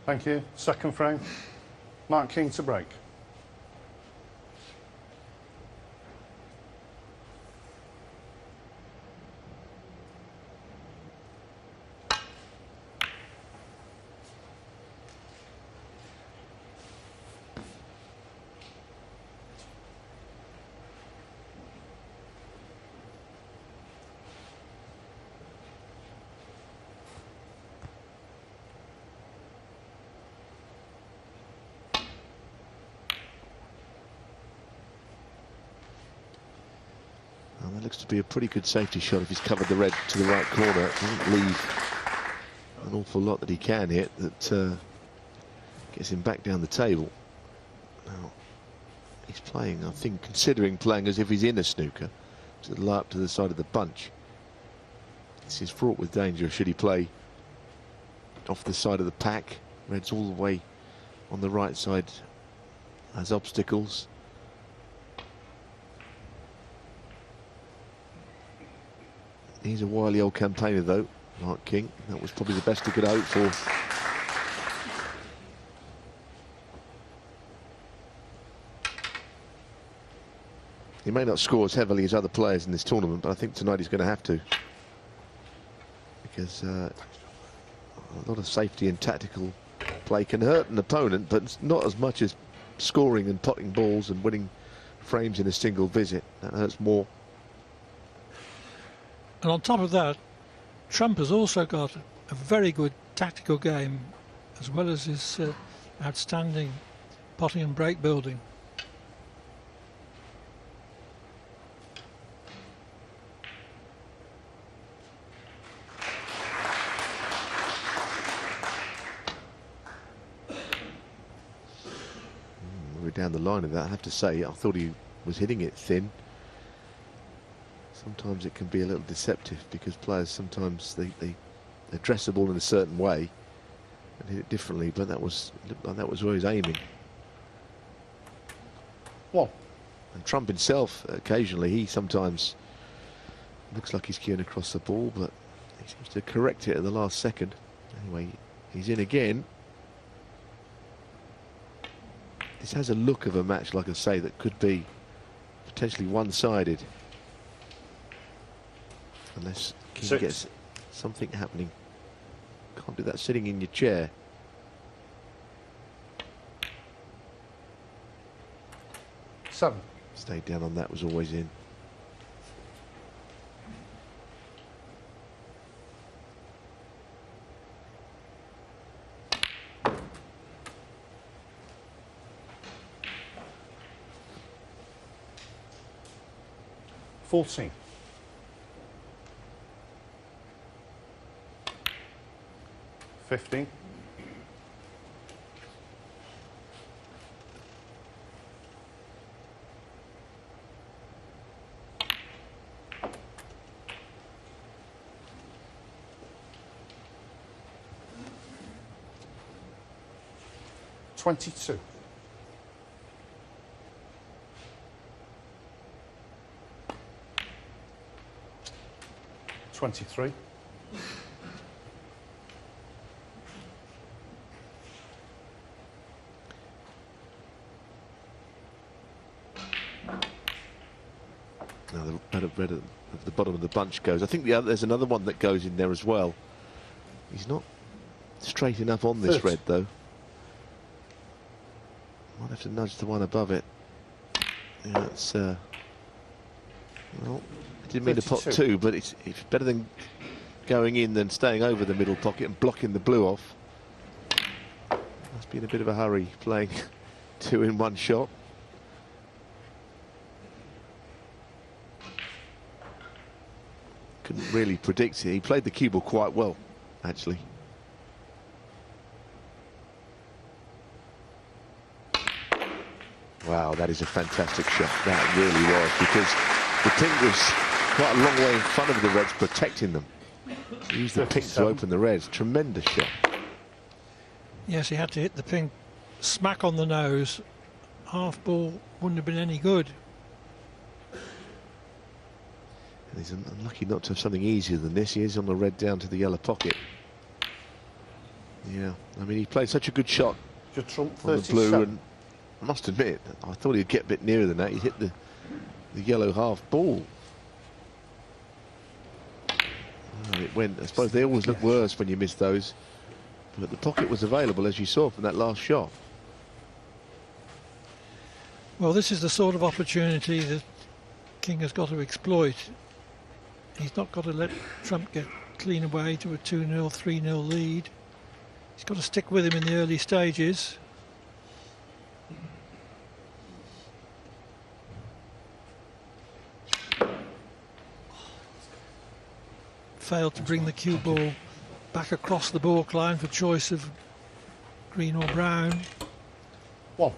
Thank you. Second frame. Mark King to break. That looks to be a pretty good safety shot if he's covered the red to the right corner. It doesn't leave an awful lot that he can hit that gets him back down the table. Now, he's playing, I think, considering playing as if he's in a snooker, to lie up to the side of the bunch. This is fraught with danger should he play off the side of the pack. Red's all the way on the right side as obstacles. He's a wily old campaigner, though, Mark King. That was probably the best he could hope for. He may not score as heavily as other players in this tournament, but I think tonight he's going to have to. Because a lot of safety and tactical play can hurt an opponent, but not as much as scoring and potting balls and winning frames in a single visit. That hurts more. And on top of that, Trump has also got a very good tactical game, as well as his outstanding potting and break building. We're down the line of that, I have to say. I thought he was hitting it thin. Sometimes it can be a little deceptive because players sometimes they address the ball in a certain way and hit it differently, but that was where he was aiming. One. And Trump himself, occasionally, he sometimes looks like he's queuing across the ball, but he seems to correct it at the last second. Anyway, he's in again. This has a look of a match, like I say, that could be potentially one-sided. Unless King gets something happening. Can't do that sitting in your chair. Seven. Stayed down on that, was always in. $14. 15. $22. 23. Now the red at the bottom of the bunch goes. I think there's another one that goes in there as well. He's not straight enough on this red, though. Might have to nudge the one above it. Yeah, it's well, I didn't mean to pot two, but it's better than going in than staying over the middle pocket and blocking the blue off. Must be in a bit of a hurry playing two in one shot. Couldn't really predict it. He played the cue ball quite well, actually. Wow, that is a fantastic shot. That really was, because the pink was quite a long way in front of the Reds, protecting them. He used the pink to open the Reds. Tremendous shot. Yes, he had to hit the pink smack on the nose. Half ball wouldn't have been any good. And he's unlucky not to have something easier than this. He is on the red down to the yellow pocket. Yeah, I mean, he played such a good shot Judd Trump, on the blue, 37. and I must admit, I thought he'd get a bit nearer than that. He hit the yellow half ball. Oh, it went. I suppose they always look worse when you miss those, but the pocket was available, as you saw from that last shot. Well, this is the sort of opportunity that King has got to exploit. He's not got to let Trump get clean away to a 2-0, 3-0 lead. He's got to stick with him in the early stages. Failed to bring the cue ball back across the baulk line for choice of green or brown. 1.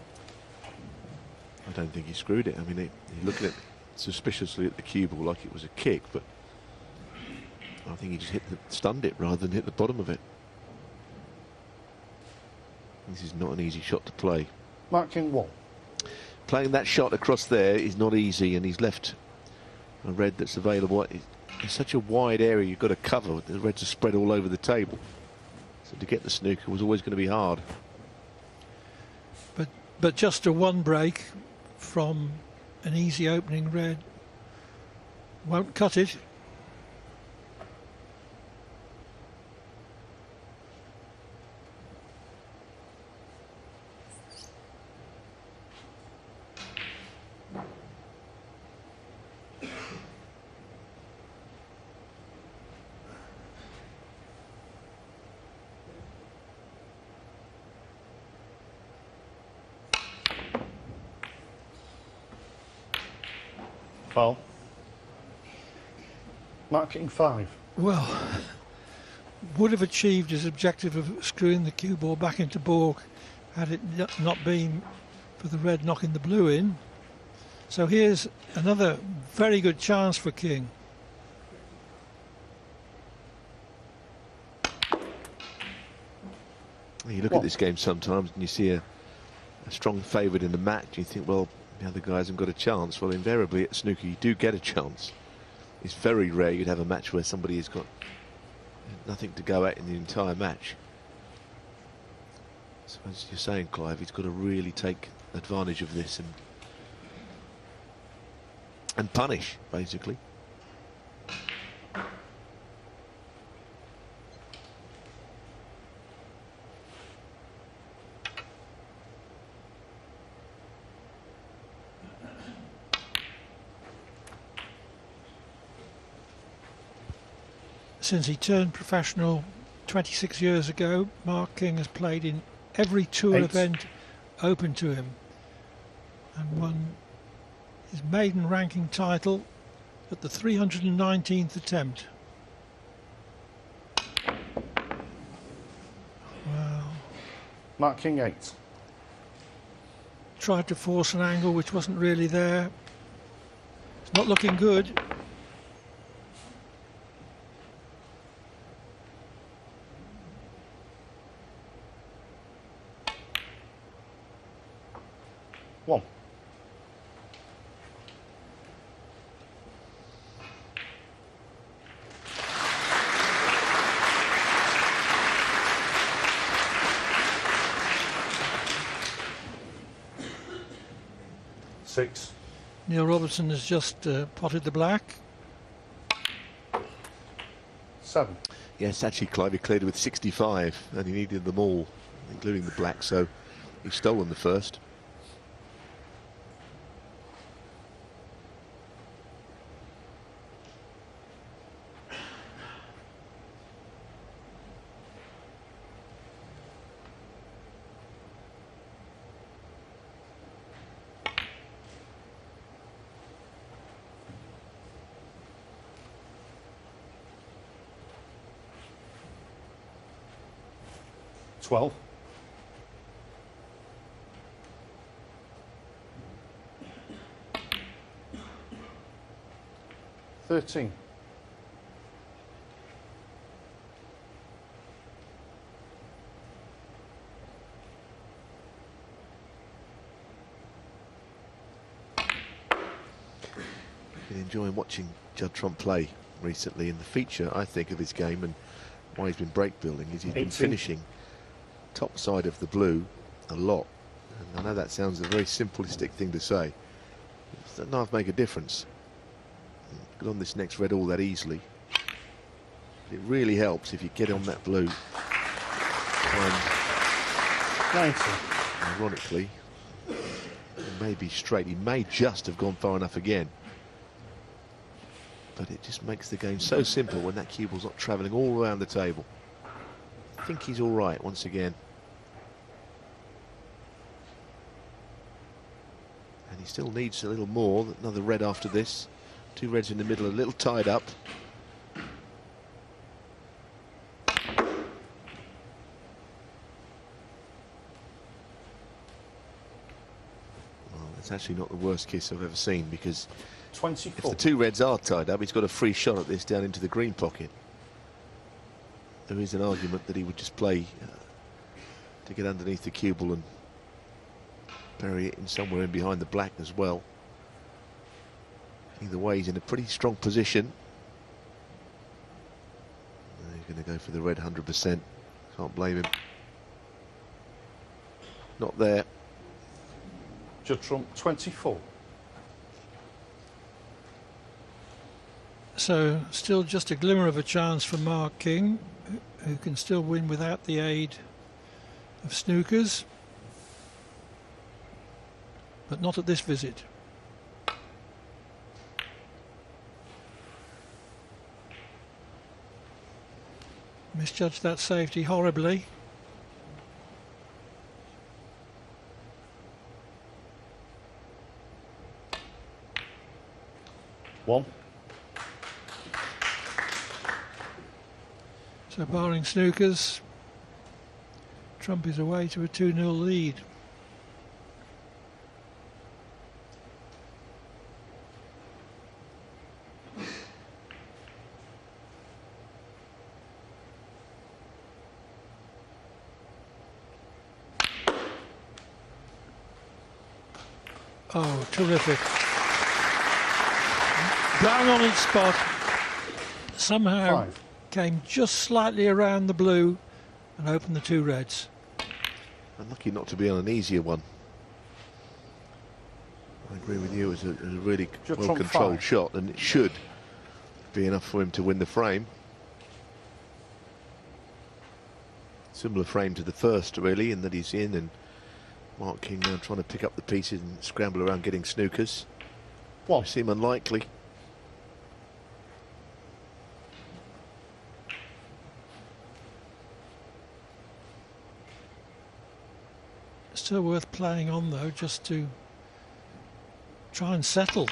I don't think he screwed it. I mean, he looked at suspiciously at the cue ball like it was a kick, but I think he just stunned it rather than hit the bottom of it. This is not an easy shot to play. Mark King 1. Playing that shot across there is not easy, and he's left a red that's available. It's such a wide area you've got to cover. The reds are spread all over the table. So to get the snooker was always going to be hard. But just a 1 break from an easy opening red won't cut it. Foul. Mark King 5. Well, would have achieved his objective of screwing the cue ball back into baulk had it not been for the red knocking the blue in. So here's another very good chance for King. You look at this game sometimes and you see a strong favourite in the match. You think, well, the other guys haven't got a chance. Well, invariably at snooker you do get a chance. It's very rare you'd have a match where somebody has got nothing to go at in the entire match. So as you're saying, Clive, he's got to really take advantage of this and punish, basically. Since he turned professional 26 years ago, Mark King has played in every tour 8. event open to him and won his maiden ranking title at the 319th attempt. Wow. Mark King 8. Tried to force an angle which wasn't really there. It's not looking good. One. Six. Neil Robertson has just potted the black. 7. Yes, actually, Clive, he cleared with 65 and he needed them all, including the black, so he's stolen the first. $12. 13. 'Been enjoying watching Judd Trump play recently, and the feature, I think, of his game and why he's been break building is he's been 18. finishing top side of the blue a lot. And I know that sounds a very simplistic thing to say. It doesn't half make a difference. Get on this next red all that easily. It really helps if you get on that blue. And 90. ironically, he may be straight. He may just have gone far enough again. But it just makes the game so simple when that cue ball's not travelling all around the table. I think he's all right once again. And he still needs a little more. Another red after this. 2 reds in the middle, a little tied up. Well, that's actually not the worst kiss I've ever seen, because 24. if the 2 reds are tied up, he's got a free shot at this down into the green pocket. There is an argument that he would just play to get underneath the cue ball and bury it in somewhere in behind the black as well. Either way, he's in a pretty strong position. He's going to go for the red 100%. Can't blame him. Not there. Judd Trump, 24. So still just a glimmer of a chance for Mark King, who can still win without the aid of Snookers, but not at this visit. Misjudged that safety horribly. One. So barring Snookers, Trump is away to a 2-0 lead. Oh, terrific. Bang on its spot. Somehow 5. came just slightly around the blue and opened the 2 reds. Unlucky not to be on an easier one. I agree with you. It was a really Judd well Trump controlled 5. shot, and it should be enough for him to win the frame. Similar frame to the first, really, in that he's in, and Mark King now trying to pick up the pieces and scramble around getting Snookers. 1. Seem unlikely. Still worth playing on though, just to try and settle.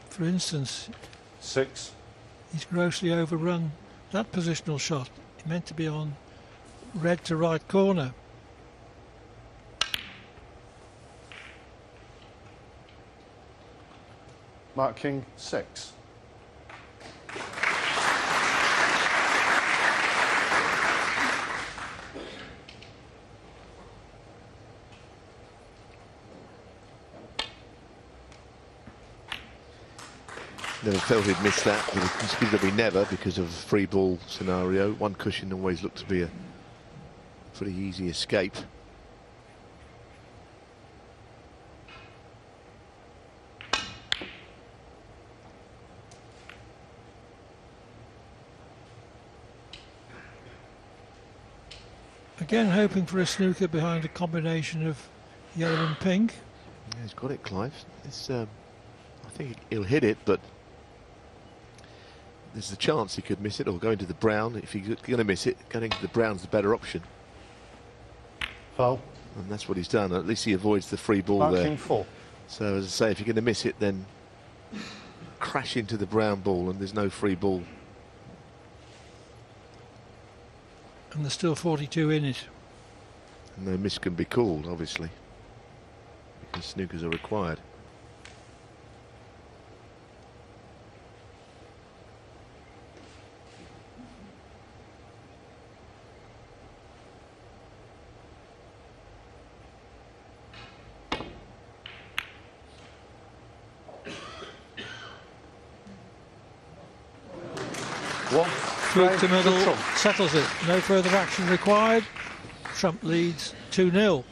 For instance, 6. he's grossly overrun that positional shot. It meant to be on red to right corner. Mark King, 6. Never felt he'd miss that, but it's considerably never because of a free ball scenario. One cushion always looked to be a pretty easy escape. Again hoping for a snooker behind a combination of yellow and pink. Yeah, he's got it, Clive. It's, I think he'll hit it, but there's a chance he could miss it or go into the brown. If he's going to miss it, going into the brown's the better option. Foul. And that's what he's done. At least he avoids the free ball Mark there. King, 4. So, as I say, if you're going to miss it, then crash into the brown ball and there's no free ball. And there's still 42 in it. And no miss can be called, obviously, because snookers are required. One. Fluke to middle, Trump. settles it. No further action required. Trump leads 2-0.